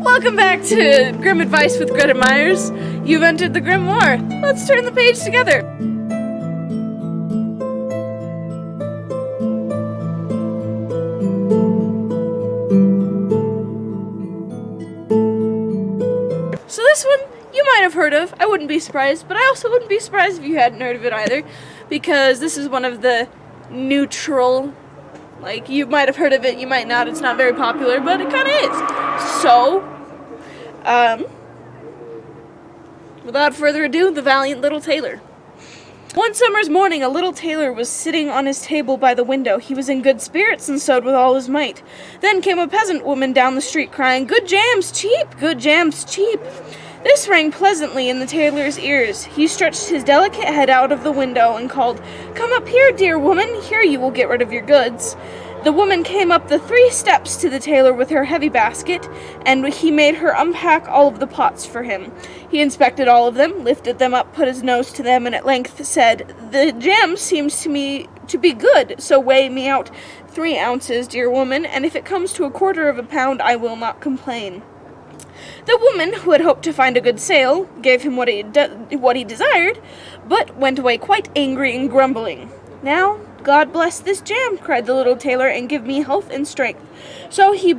Welcome back to Grim Advice with Gretta Myers. You've entered the Grim War. Let's turn the page together. So this one, you might have heard of. I wouldn't be surprised, but I also wouldn't be surprised if you hadn't heard of it either, because this is one of the neutral, like, you might have heard of it, you might not, it's not very popular, but it kind of is. So, without further ado, the Valiant Little Tailor. One summer's morning, a little tailor was sitting on his table by the window. He was in good spirits and sewed with all his might. Then came a peasant woman down the street crying, "Good jam's cheap! Good jam's cheap!" This rang pleasantly in the tailor's ears. He stretched his delicate head out of the window and called, "Come up here, dear woman. Here you will get rid of your goods." The woman came up the 3 steps to the tailor with her heavy basket, and he made her unpack all of the pots for him. He inspected all of them, lifted them up, put his nose to them, and at length said, "The jam seems to me to be good, so weigh me out 3 ounces, dear woman, and if it comes to 1/4 of a pound, I will not complain." The woman, who had hoped to find a good sale, gave him what he desired, but went away quite angry and grumbling. "Now, God bless this jam," cried the little tailor, "and give me health and strength." So he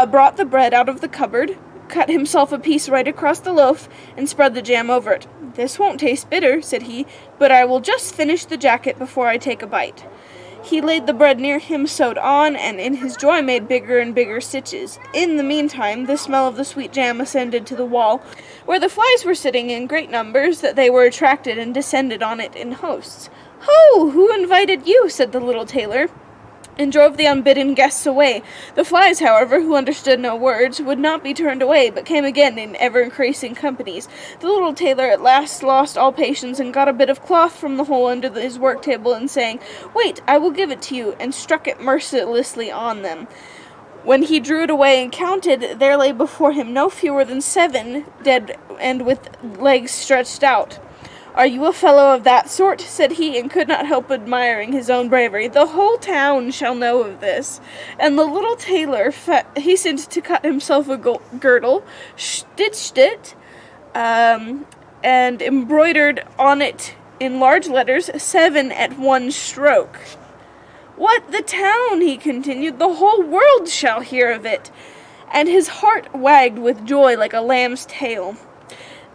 brought the bread out of the cupboard, cut himself a piece right across the loaf, and spread the jam over it. "This won't taste bitter," said he, "but I will just finish the jacket before I take a bite." He laid the bread near him, sewed on, and in his joy made bigger and bigger stitches. In the meantime, the smell of the sweet jam ascended to the wall, where the flies were sitting in great numbers, that they were attracted and descended on it in hosts. "Ho! Who invited you?" said the little tailor, and drove the unbidden guests away. The flies, however, who understood no words, would not be turned away, but came again in ever-increasing companies. The little tailor at last lost all patience, and got a bit of cloth from the hole under his work-table, and saying, "Wait, I will give it to you," and struck it mercilessly on them. When he drew it away and counted, there lay before him no fewer than 7, dead and with legs stretched out. "Are you a fellow of that sort?" said he, and could not help admiring his own bravery. "The whole town shall know of this." And the little tailor hastened to cut himself a girdle, stitched it, and embroidered on it in large letters, 7 at one stroke. "What, the town?" he continued. "The whole world shall hear of it." And his heart wagged with joy like a lamb's tail.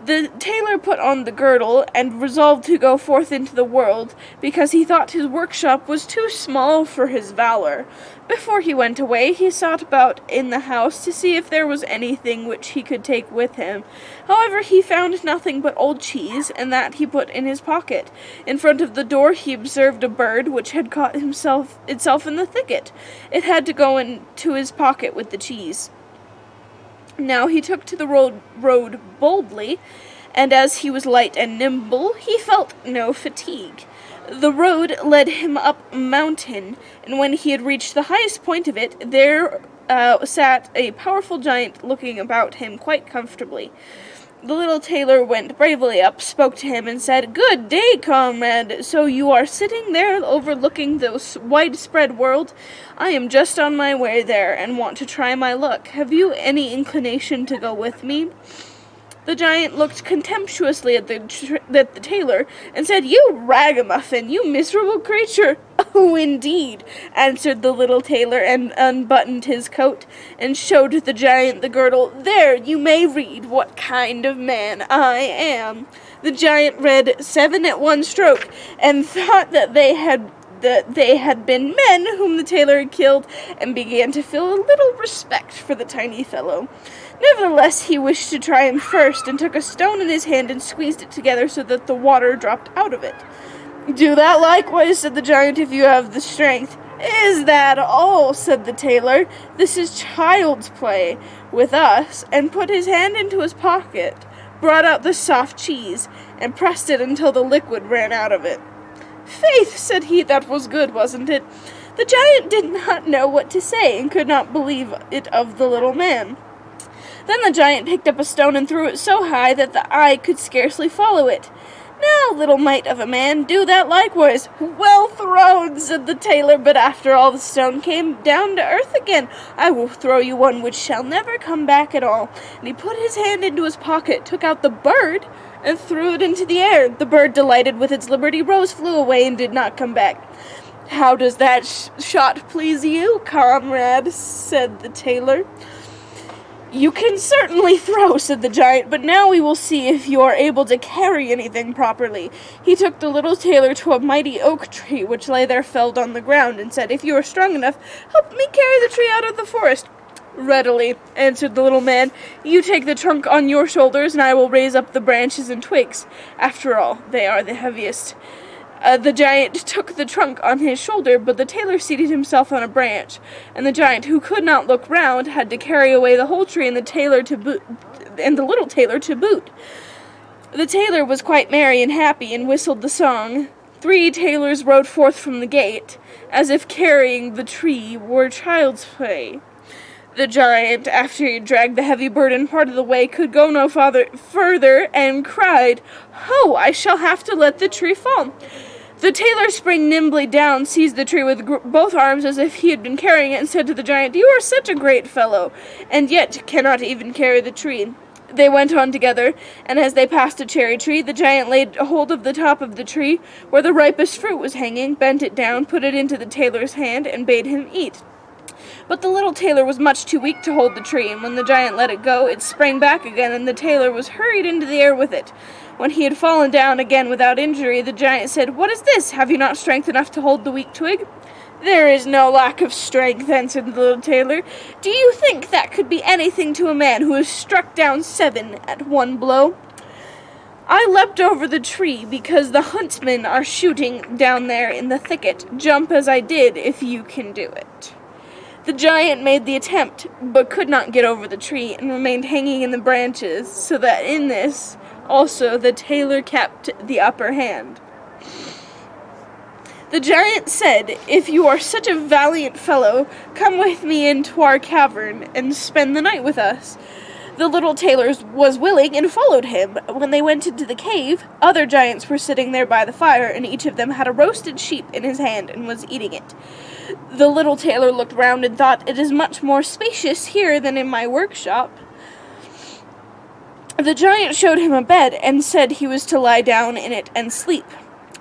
The tailor put on the girdle, and resolved to go forth into the world, because he thought his workshop was too small for his valor. Before he went away, he sought about in the house to see if there was anything which he could take with him. However, he found nothing but old cheese, and that he put in his pocket. In front of the door he observed a bird which had caught itself in the thicket. It had to go into his pocket with the cheese. Now he took to the road boldly, and as he was light and nimble, he felt no fatigue. The road led him up a mountain, and when he had reached the highest point of it, there sat a powerful giant looking about him quite comfortably. The little tailor went bravely up, spoke to him, and said, "Good day, comrade. So you are sitting there overlooking the widespread world? I am just on my way there, and want to try my luck. Have you any inclination to go with me?" The giant looked contemptuously at the tailor, and said, "You ragamuffin, you miserable creature!" "Oh, indeed," answered the little tailor, and unbuttoned his coat, and showed the giant the girdle. "There you may read what kind of man I am." The giant read 7 at one stroke, and thought that they had been men whom the tailor had killed, and began to feel a little respect for the tiny fellow. Nevertheless, he wished to try him first, and took a stone in his hand and squeezed it together so that the water dropped out of it. "Do that likewise," said the giant, "if you have the strength." "Is that all?" said the tailor. "This is child's play with us," and put his hand into his pocket, brought out the soft cheese, and pressed it until the liquid ran out of it. "Faith," said he, "that was good, wasn't it?" The giant did not know what to say, and could not believe it of the little man. Then the giant picked up a stone and threw it so high that the eye could scarcely follow it. "Now, little mite of a man, do that likewise." "Well thrown," said the tailor, "but after all the stone came down to earth again. I will throw you one which shall never come back at all." And he put his hand into his pocket, took out the bird, and threw it into the air. The bird, delighted with its liberty, rose, flew away, and did not come back. "How does that shot please you, comrade?" said the tailor. "You can certainly throw," said the giant, "but now we will see if you are able to carry anything properly." He took the little tailor to a mighty oak tree which lay there felled on the ground, and said, "If you are strong enough, help me carry the tree out of the forest." "Readily," answered the little man. "You take the trunk on your shoulders, and I will raise up the branches and twigs. After all, they are the heaviest." The giant took the trunk on his shoulder, but the tailor seated himself on a branch, and the giant, who could not look round, had to carry away the whole tree and the little tailor to boot. The tailor was quite merry and happy, and whistled the song. 3 tailors rode forth from the gate, as if carrying the tree were child's play. The giant, after he had dragged the heavy burden part of the way, could go no further, and cried, "Ho! I shall have to let the tree fall." The tailor sprang nimbly down, seized the tree with both arms as if he had been carrying it, and said to the giant, "You are such a great fellow, and yet cannot even carry the tree." They went on together, and as they passed a cherry tree, the giant laid hold of the top of the tree, where the ripest fruit was hanging, bent it down, put it into the tailor's hand, and bade him eat. But the little tailor was much too weak to hold the tree, and when the giant let it go, it sprang back again, and the tailor was hurried into the air with it. When he had fallen down again without injury, the giant said, "What is this? Have you not strength enough to hold the weak twig?" "There is no lack of strength," answered the little tailor. "Do you think that could be anything to a man who has struck down 7 at one blow? I leapt over the tree because the huntsmen are shooting down there in the thicket. Jump as I did, if you can do it." The giant made the attempt, but could not get over the tree, and remained hanging in the branches, so that in this also the tailor kept the upper hand. The giant said, "If you are such a valiant fellow, come with me into our cavern, and spend the night with us." The little tailor was willing, and followed him. When they went into the cave, other giants were sitting there by the fire, and each of them had a roasted sheep in his hand, and was eating it. The little tailor looked round, and thought, "It is much more spacious here than in my workshop." The giant showed him a bed, and said he was to lie down in it and sleep.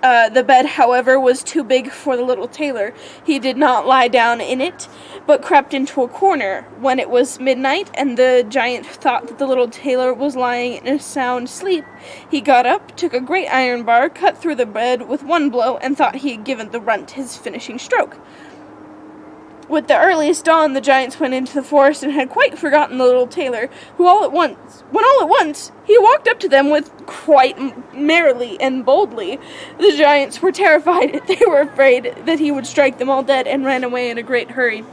The bed, however, was too big for the little tailor. He did not lie down in it, but crept into a corner. When it was midnight, and the giant thought that the little tailor was lying in a sound sleep, he got up, took a great iron bar, cut through the bed with one blow, and thought he had given the runt his finishing stroke. With the earliest dawn, the giants went into the forest, and had quite forgotten the little tailor, when all at once he walked up to them with quite merrily and boldly. The giants were terrified. They were afraid that he would strike them all dead, and ran away in a great hurry.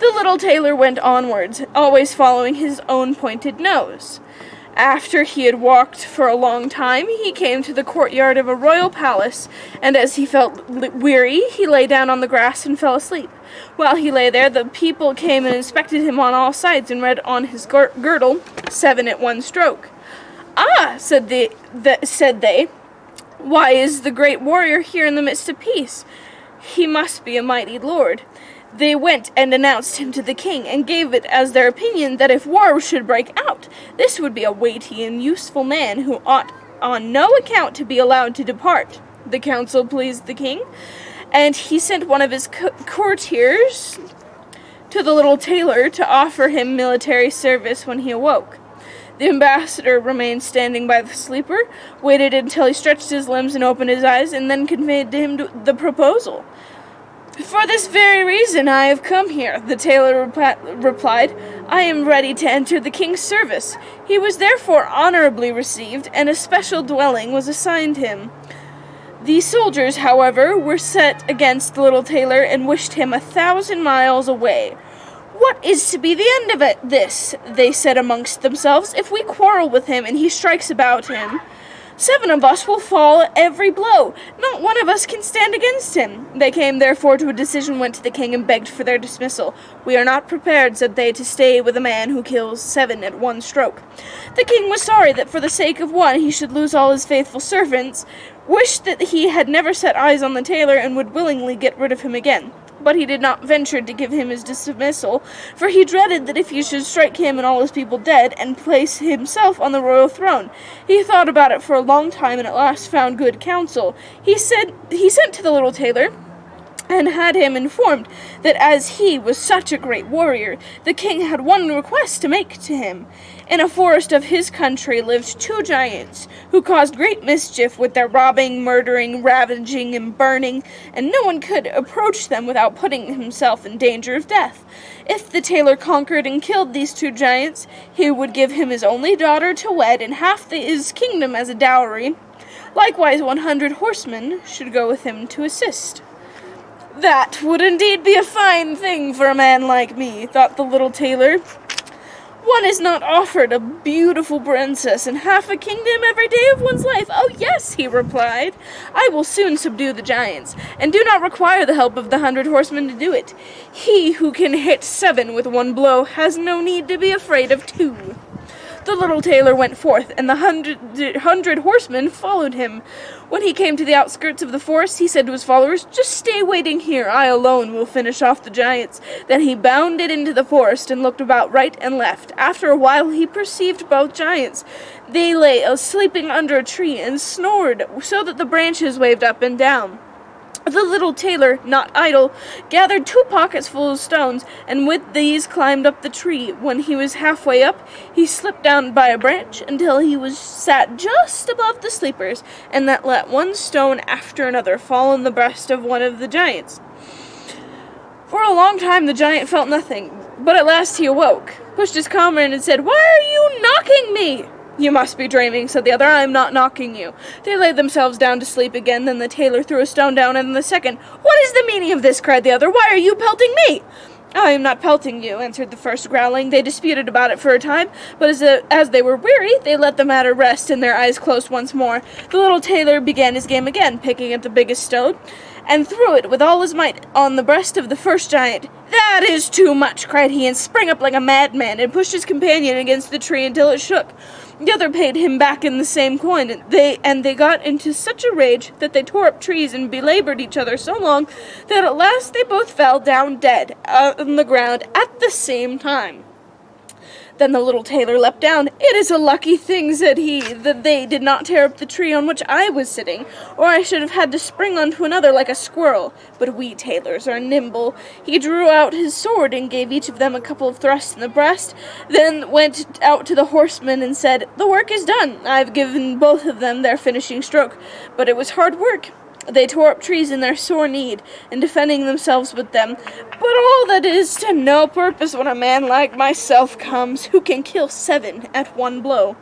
The little tailor went onwards, always following his own pointed nose. After he had walked for a long time, he came to the courtyard of a royal palace, and as he felt weary, he lay down on the grass and fell asleep. While he lay there, the people came and inspected him on all sides, and read on his girdle, 7 at one stroke. "Ah," said they, "why is the great warrior here in the midst of peace? He must be a mighty lord." They went and announced him to the king, and gave it as their opinion that if war should break out, this would be a weighty and useful man, who ought on no account to be allowed to depart. The counsel pleased the king, and he sent one of his courtiers to the little tailor to offer him military service when he awoke. The ambassador remained standing by the sleeper, waited until he stretched his limbs and opened his eyes, and then conveyed to him the proposal. "For this very reason I have come here," the tailor replied. "I am ready to enter the king's service." He was therefore honorably received, and a special dwelling was assigned him. The soldiers, however, were set against the little tailor, and wished him 1,000 miles away. "What is to be the end of this?" they said amongst themselves. "If we quarrel with him, and he strikes about him, 7 of us will fall at every blow. Not one of us can stand against him. They came therefore to a decision, went to the king, and begged for their dismissal. We are not prepared, said they, to stay with a man who kills 7 at one stroke. The king was sorry that for the sake of one he should lose all his faithful servants, wished that he had never set eyes on the tailor, and would willingly get rid of him again. But he did not venture to give him his dismissal, for he dreaded that if he should strike him and all his people dead, and place himself on the royal throne. He thought about it for a long time, and at last found good counsel. He sent to the little tailor, and had him informed that as he was such a great warrior, the king had one request to make to him. In a forest of his country lived 2 giants, who caused great mischief with their robbing, murdering, ravaging, and burning, and no one could approach them without putting himself in danger of death. If the tailor conquered and killed these 2 giants, he would give him his only daughter to wed, and half his kingdom as a dowry. Likewise 100 horsemen should go with him to assist. That would indeed be a fine thing for a man like me, thought the little tailor. One is not offered a beautiful princess and half a kingdom every day of one's life. Oh, yes, he replied. I will soon subdue the giants, and do not require the help of the 100 horsemen to do it. He who can hit 7 with one blow has no need to be afraid of 2. The little tailor went forth, and the hundred horsemen followed him. When he came to the outskirts of the forest, he said to his followers, Just stay waiting here, I alone will finish off the giants. Then he bounded into the forest and looked about right and left. After a while he perceived both giants. They lay sleeping under a tree and snored, so that the branches waved up and down. The little tailor, not idle, gathered 2 pockets full of stones, and with these climbed up the tree. When he was halfway up, he slipped down by a branch until he was sat just above the sleepers, and that let one stone after another fall in the breast of one of the giants. For a long time the giant felt nothing, but at last he awoke, pushed his comrade, and said, Why are you knocking me? You must be dreaming, said the other. I am not knocking you. They laid themselves down to sleep again. Then the tailor threw a stone down, and the second. What is the meaning of this? Cried the other. Why are you pelting me? I am not pelting you, answered the first, growling. They disputed about it for a time, but as they were weary, they let the matter rest, and their eyes closed once more. The little tailor began his game again, picking at the biggest stone, and threw it with all his might on the breast of the first giant. That is too much, cried he, and sprang up like a madman, and pushed his companion against the tree until it shook. The other paid him back in the same coin, and they got into such a rage that they tore up trees and belabored each other so long that at last they both fell down dead on the ground at the same time. Then the little tailor leapt down. It is a lucky thing, said he, that they did not tear up the tree on which I was sitting, or I should have had to spring onto another like a squirrel. But we tailors are nimble. He drew out his sword and gave each of them a couple of thrusts in the breast, then went out to the horsemen and said, The work is done. I have given both of them their finishing stroke, but it was hard work. They tore up trees in their sore need, and defending themselves with them. But all that is to no purpose when a man like myself comes, who can kill 7 at one blow.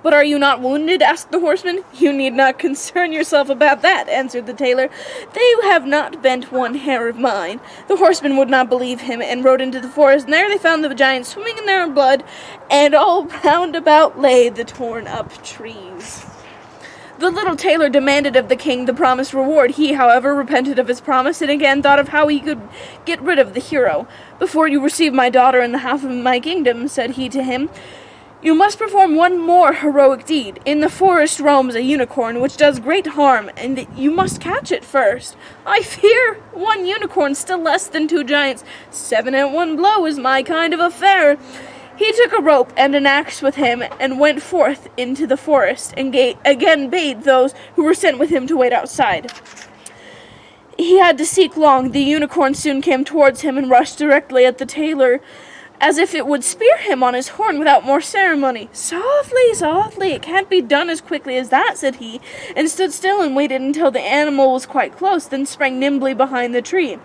But are you not wounded? Asked the horseman. You need not concern yourself about that, answered the tailor. They have not bent one hair of mine. The horseman would not believe him, and rode into the forest, and there they found the giants swimming in their blood, and all round about lay the torn up trees. The little tailor demanded of the king the promised reward. He, however, repented of his promise, and again thought of how he could get rid of the hero. Before you receive my daughter and the half of my kingdom, said he to him, you must perform one more heroic deed. In the forest roams a unicorn, which does great harm, and you must catch it first. I fear 1 unicorn still less than 2 giants. 7 at one blow is my kind of affair. He took a rope and an axe with him, and went forth into the forest, and again bade those who were sent with him to wait outside. He had to seek long. The unicorn soon came towards him, and rushed directly at the tailor, as if it would spear him on his horn without more ceremony. Softly, softly, it can't be done as quickly as that, said he, and stood still and waited until the animal was quite close, then sprang nimbly behind the tree.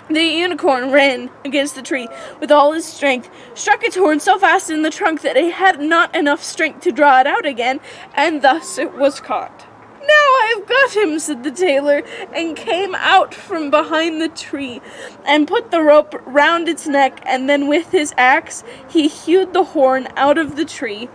The unicorn ran against the tree with all his strength, struck its horn so fast in the trunk that it had not enough strength to draw it out again, and thus it was caught. Now I have got him, said the tailor, and came out from behind the tree, and put the rope round its neck, and then with his axe he hewed the horn out of the tree,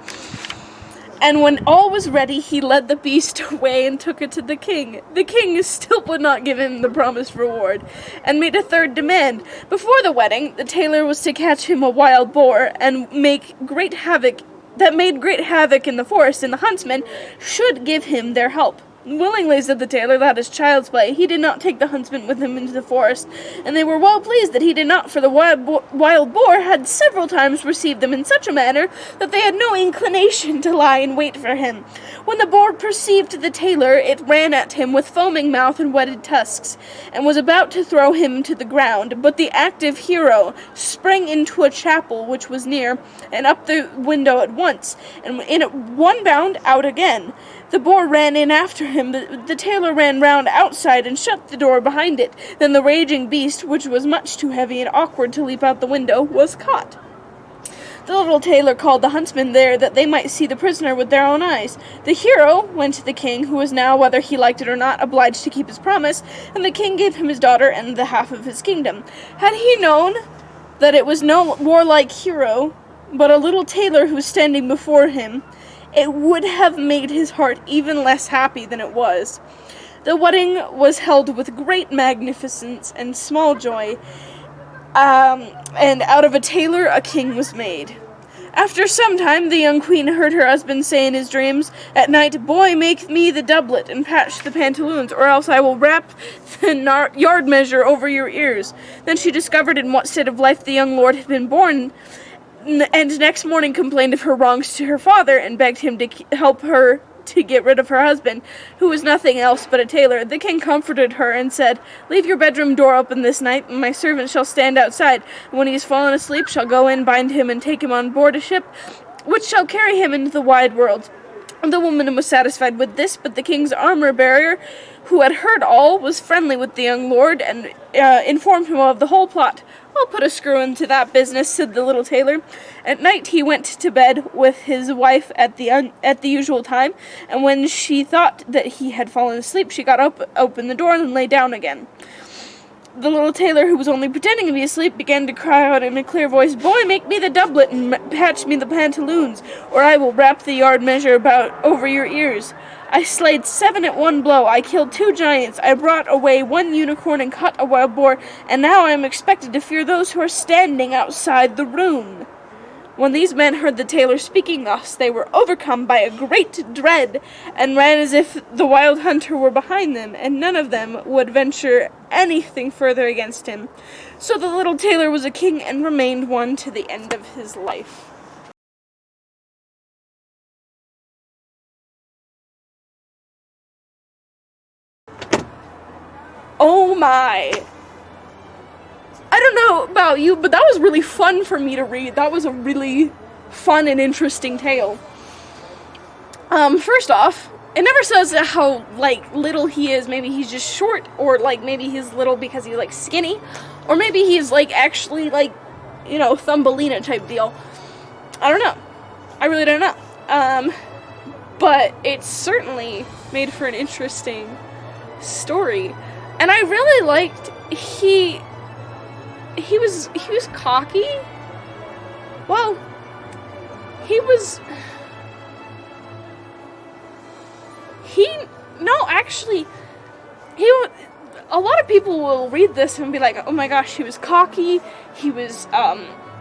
And when all was ready, he led the beast away and took it to the king. The king still would not give him the promised reward, and made a third demand. Before the wedding, the tailor was to catch him a wild boar and make great havoc in the forest, and the huntsmen should give him their help. Willingly, said the tailor, that is child's play. He did not take the huntsmen with him into the forest, and they were well pleased that he did not, for the wild boar had several times received them in such a manner that they had no inclination to lie in wait for him. When the boar perceived the tailor, it ran at him with foaming mouth and whetted tusks, and was about to throw him to the ground, but the active hero sprang into a chapel which was near, and up the window at once, and in one bound out again. The boar ran in after him, but the tailor ran round outside and shut the door behind it. Then the raging beast, which was much too heavy and awkward to leap out the window, was caught. The little tailor called the huntsmen there that they might see the prisoner with their own eyes. The hero went to the king, who was now, whether he liked it or not, obliged to keep his promise, and the king gave him his daughter and the half of his kingdom. Had he known that it was no warlike hero, but a little tailor who was standing before him, it would have made his heart even less happy than it was. The wedding was held with great magnificence and small joy, and out of a tailor a king was made. After some time, the young queen heard her husband say in his dreams, "At night, boy, make me the doublet and patch the pantaloons, or else I will wrap the yard measure over your ears." Then she discovered in what state of life the young lord had been born, and next morning complained of her wrongs to her father, and begged him to help her to get rid of her husband, who was nothing else but a tailor. The king comforted her and said, "Leave your bedroom door open this night, and my servant shall stand outside, and when he has fallen asleep shall go in, bind him, and take him on board a ship, which shall carry him into the wide world." The woman was satisfied with this, but the king's armor-bearer, who had heard all, was friendly with the young lord, and informed him of the whole plot. "I'll put a screw into that business," said the little tailor. At night he went to bed with his wife at the usual time, and when she thought that he had fallen asleep, she got up, opened the door, and lay down again. The little tailor, who was only pretending to be asleep, began to cry out in a clear voice, "Boy, make me the doublet and patch me the pantaloons, or I will wrap the yard measure about over your ears. I slayed 7 at one blow. I killed 2 giants. I brought away 1 unicorn and caught a wild boar, and now I am expected to fear those who are standing outside the room." When these men heard the tailor speaking thus, they were overcome by a great dread, and ran as if the wild hunter were behind them, and none of them would venture anything further against him. So the little tailor was a king, and remained one to the end of his life. Oh my! I don't know about you, but that was really fun for me to read. That was a really fun and interesting tale. First off, it never says how, little he is. Maybe he's just short, or, maybe he's little because he's, skinny, or maybe he's, actually, Thumbelina type deal. I don't know. I really don't know. But it's certainly made for an interesting story. And I really liked, he was cocky. Well, a lot of people will read this and be like, "Oh my gosh, he was cocky, he was,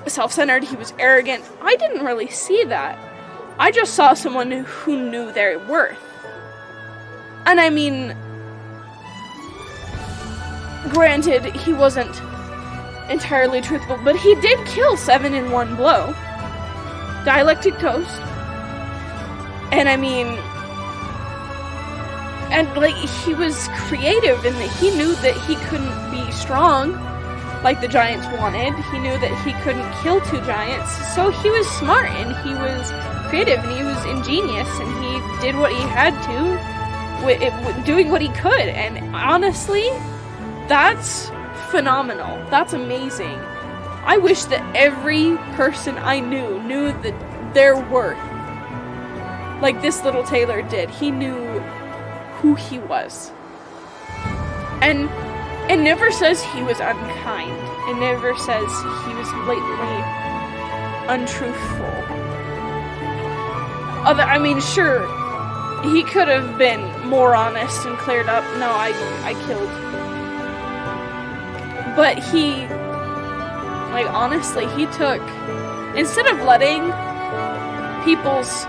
self-centered, he was arrogant." I didn't really see that. I just saw someone who knew their worth. And I mean, granted, he wasn't entirely truthful, but he did kill 7 in one blow. Dialectic toast. And I mean, he was creative in that he knew that he couldn't be strong like the giants wanted. He knew that he couldn't kill 2 giants. So he was smart, and he was creative, and he was ingenious, and he did what he had to, doing what he could. And honestly, that's phenomenal. That's amazing. I wish that every person I knew that their worth, like this little tailor did. He knew who he was. And it never says he was unkind. It never says he was blatantly untruthful. I mean, sure, he could have been more honest and cleared up. No, I killed. But he, like, honestly, he took, instead of letting people's,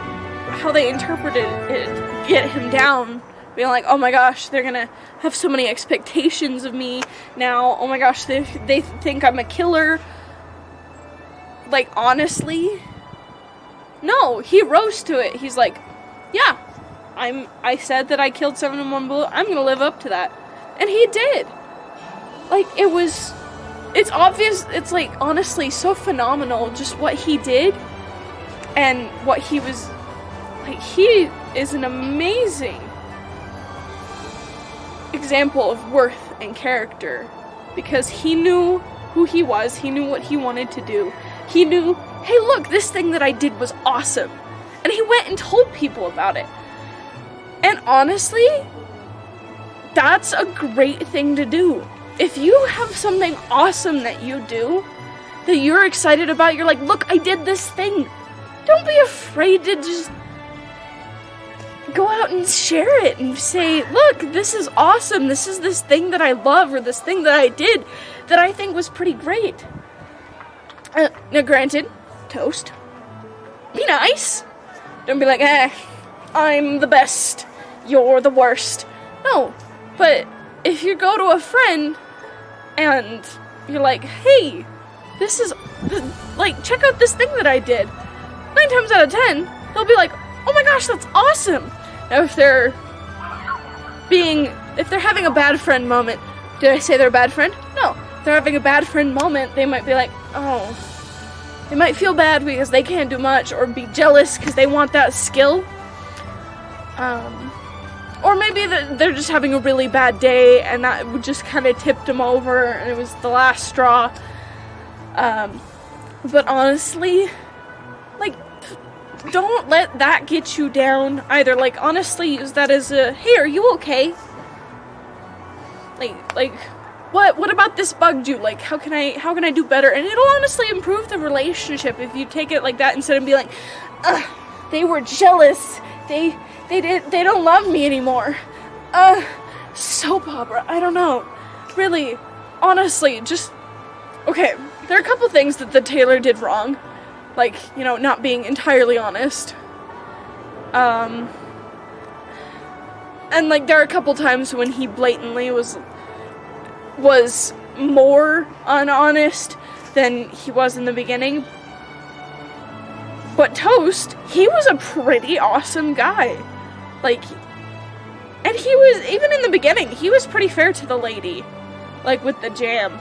how they interpreted it, get him down, being like, oh my gosh, they're gonna have so many expectations of me now, oh my gosh, they think I'm a killer. Like, honestly, no, he rose to it. He's like, yeah, I said that I killed 7 in one bullet, I'm gonna live up to that. And he did. Like, it's obvious, it's like, honestly, so phenomenal just what he did and what he was, like, he is an amazing example of worth and character, because he knew who he was, he knew what he wanted to do, he knew, hey look, this thing that I did was awesome, and he went and told people about it. And honestly, that's a great thing to do. If you have something awesome that you do, that you're excited about, you're like, look, I did this thing, don't be afraid to just go out and share it and say, look, this is awesome, this is this thing that I love, or this thing that I did that I think was pretty great. Now granted, toast, be nice, don't be like, I'm the best, you're the worst. No, but if you go to a friend and you're like, hey, this is, like, check out this thing that I did, 9 times out of 10, they'll be like, oh my gosh, that's awesome. Now if they're having a bad friend moment, did I say they're a bad friend? No. If they're having a bad friend moment, they might be like, oh, they might feel bad because they can't do much, or be jealous because they want that skill. Or maybe they're just having a really bad day and that just kind of tipped them over and it was the last straw. But honestly, like, don't let that get you down either. Like, honestly, use that as a, hey, are you okay? Like, what about this bugged you? Like, how can I do better? And it'll honestly improve the relationship if you take it like that instead of being like, ugh, they were jealous. They don't love me anymore. Soap opera, I don't know. Really, honestly, just, okay, there are a couple things that the tailor did wrong. Like, you know, not being entirely honest. And, like, there are a couple times when he blatantly was more unhonest than he was in the beginning. But Toast, he was a pretty awesome guy. Like, and he was, even in the beginning, he was pretty fair to the lady. Like, with the jam.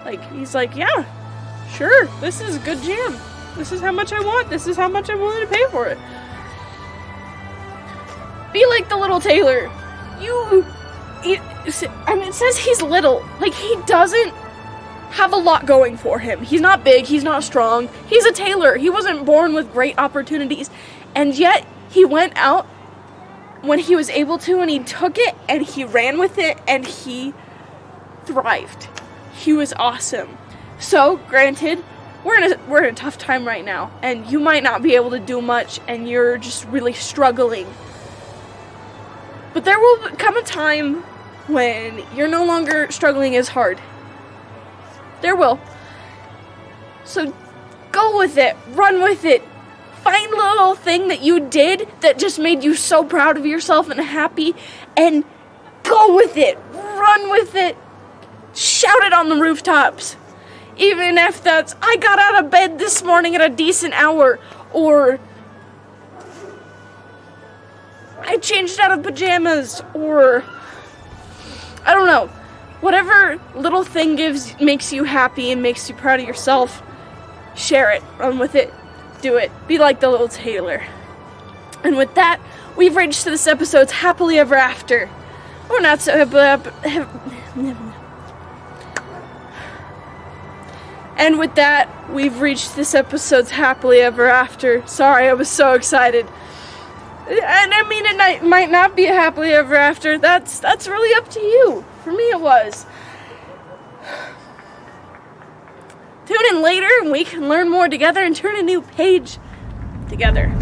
Like, he's like, yeah, sure, this is good jam. This is how much I want. This is how much I'm willing to pay for it. Be like the little tailor. I mean, it says he's little. Like, he doesn't have a lot going for him. He's not big. He's not strong. He's a tailor. He wasn't born with great opportunities. And yet, he went out when he was able to, and he took it, and he ran with it, and he thrived. He was awesome. So, granted, we're in a tough time right now, and you might not be able to do much, and you're just really struggling. But there will come a time when you're no longer struggling as hard. There will. So go with it, run with it. Find a little thing that you did that just made you so proud of yourself and happy, and go with it, run with it, shout it on the rooftops. Even if that's, I got out of bed this morning at a decent hour, or I changed out of pajamas, or I don't know. Whatever little thing makes you happy and makes you proud of yourself, share it, run with it, do it. Be like the little tailor. And with that, we've reached this episode's happily ever after. Or not so And with that, we've reached this episode's happily ever after. Sorry, I was so excited. And I mean, it might not be a happily ever after. That's really up to you. For me, it was. Tune in later and we can learn more together and turn a new page together.